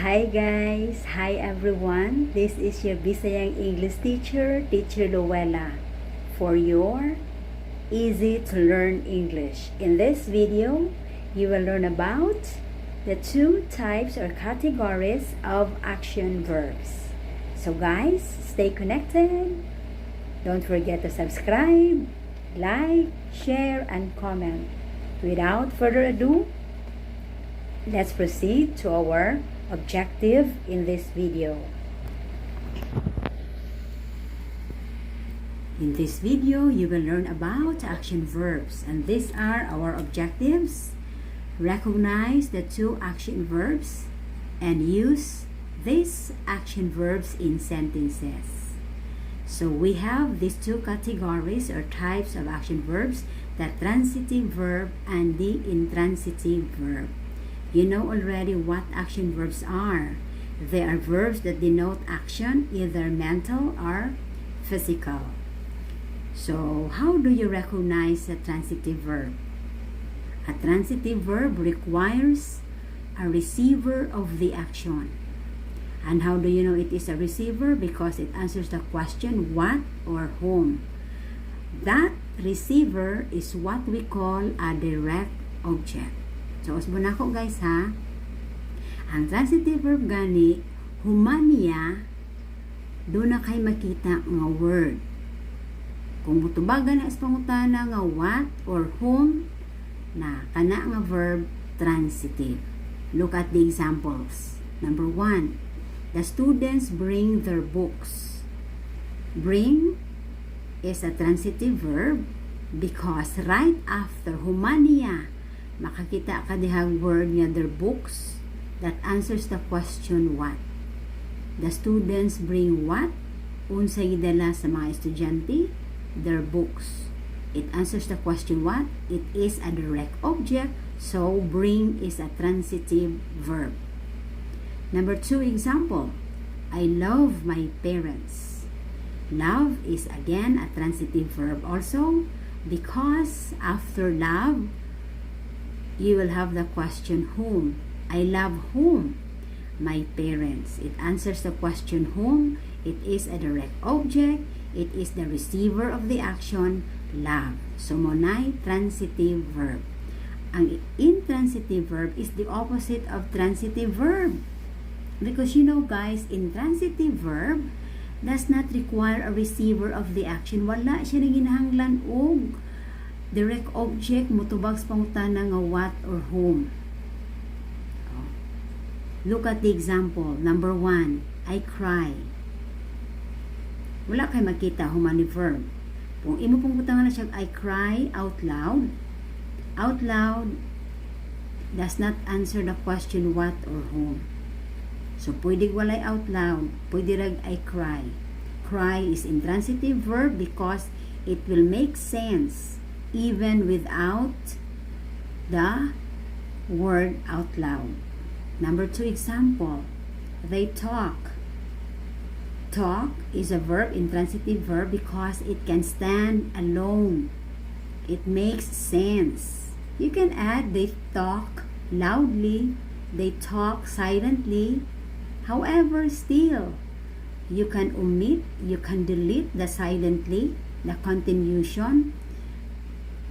Hi guys! Hi everyone! This is your Bisayang English teacher, Teacher Luella, for your easy to learn English. In this video, you will learn about the two types or categories of action verbs. So guys, stay connected. Don't forget to subscribe, like, share, and comment. Without further ado, let's proceed to our objective in this video. In this video, you will learn about action verbs, and these are our objectives. Recognize the two action verbs and use these action verbs in sentences. So we have these two categories or types of action verbs, the transitive verb and the intransitive verb. You know already what action verbs are. They are verbs that denote action, either mental or physical. So, how do you recognize a transitive verb? A transitive verb requires a receiver of the action. And how do you know it is a receiver? Because it answers the question what or whom. That receiver is what we call a direct object. So, usbon ako guys ha. Ang transitive verb gani, humaniya, doon na kay makita nga word. Kung mutubagan na is pangutana nga what or whom, na kana nga verb transitive. Look at the examples. Number 1, the students bring their books. Bring is a transitive verb because right after humaniya, makakita ka dihang word nga their books that answers the question what. The students bring what? Unsay gidala sa mga estudyante? Their books. It answers the question what? It is a direct object, so bring is a transitive verb. Number 2 example. I love my parents. Love is again a transitive verb also because after love, you will have the question whom. I love whom? My parents. It answers the question whom. It is a direct object. It is the receiver of the action, love. So, monay transitive verb. Ang intransitive verb is the opposite of transitive verb. Because you know guys, intransitive verb does not require a receiver of the action. Wala siya rin ginahanglan og direct object, mutubags pangutana nga what or whom. Look at the example. Number 1, I cry. Wala kay makita humani verb. Kung imo pong butangan na siya, I cry out loud. Out loud does not answer the question what or whom. So, pwede walay out loud. Pwede rag I cry. Cry is intransitive verb because it will make sense even without the word out loud. Number 2 example. They talk. Talk is a verb, intransitive verb, because it can stand alone. It makes sense. You can add they talk loudly, they talk silently. However, still, you can omit, you can delete the silently, the continuation,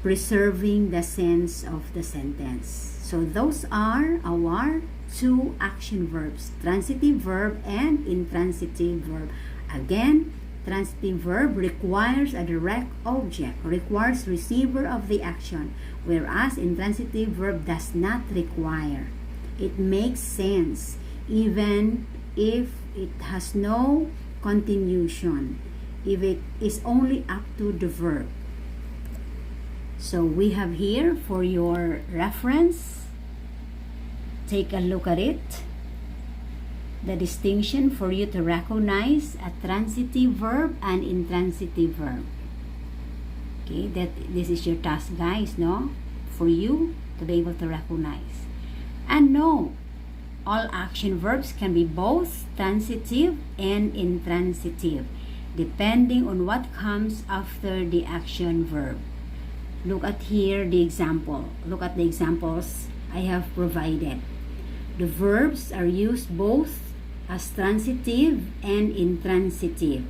preserving the sense of the sentence. So those are our two action verbs, transitive verb and intransitive verb. Again, transitive verb requires a direct object, requires receiver of the action, whereas intransitive verb does not require. It makes sense even if it has no continuation, if it is only up to the verb. So we have here for your reference. Take a look at it. The distinction for you to recognize a transitive verb and intransitive verb. Okay, this is your task guys, no? For you to be able to recognize. And no, all action verbs can be both transitive and intransitive, depending on what comes after the action verb. Look at here the example. Look at the examples I have provided. The verbs are used both as transitive and intransitive.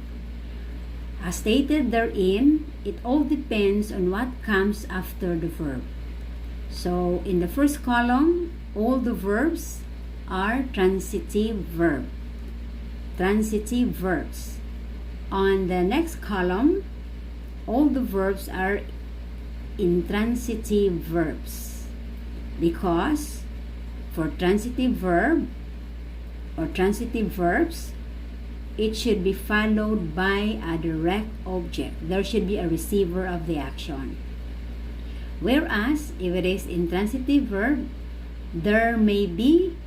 As stated therein, it all depends on what comes after the verb. So, in the first column, all the verbs are transitive verb. Transitive verbs. On the next column, all the verbs are intransitive verbs. Because for transitive verb or transitive verbs, it should be followed by a direct object. There should be a receiver of the action. Whereas, if it is intransitive verb, there may be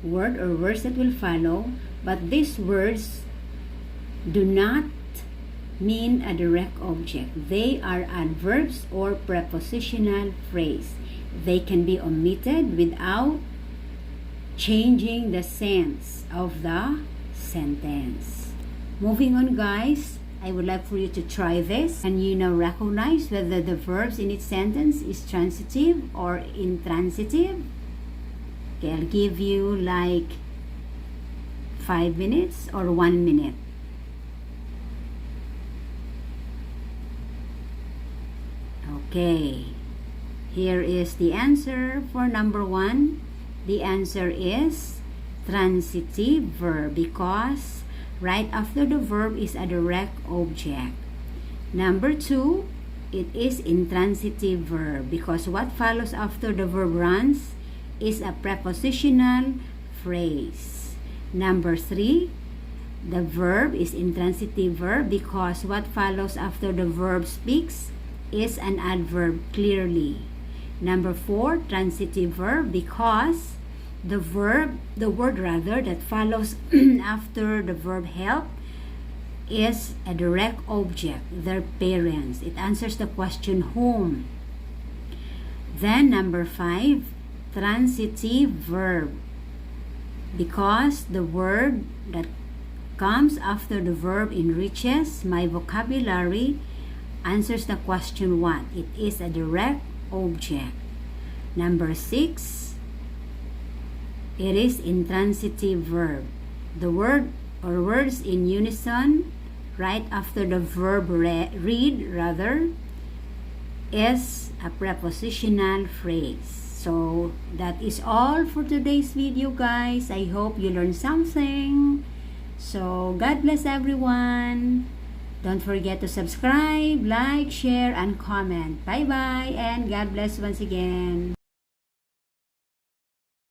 word or words that will follow, but these words do not mean a direct object. They are adverbs or prepositional phrase. They can be omitted without changing the sense of the sentence. Moving on, guys, I would like for you to try this and recognize whether the verbs in its sentence is transitive or intransitive. Okay, I'll give you like 5 minutes or 1 minute. Okay, here is the answer for number 1. The answer is transitive verb because right after the verb is a direct object. Number 2, it is intransitive verb because what follows after the verb runs is a prepositional phrase. Number 3, the verb is intransitive verb because what follows after the verb speaks is an adverb clearly. Number 4, transitive verb because the word that follows after the verb help is a direct object, their parents. It answers the question whom. Then number 5, transitive verb because the word that comes after the verb enriches my vocabulary, answers the question what? It is a direct object. Number 6, it is intransitive verb. The word or words in unison right after the verb read is a prepositional phrase. So that is all for today's video, guys. I hope you learned something. So God bless everyone. Don't forget to subscribe, like, share, and comment. Bye-bye and God bless once again.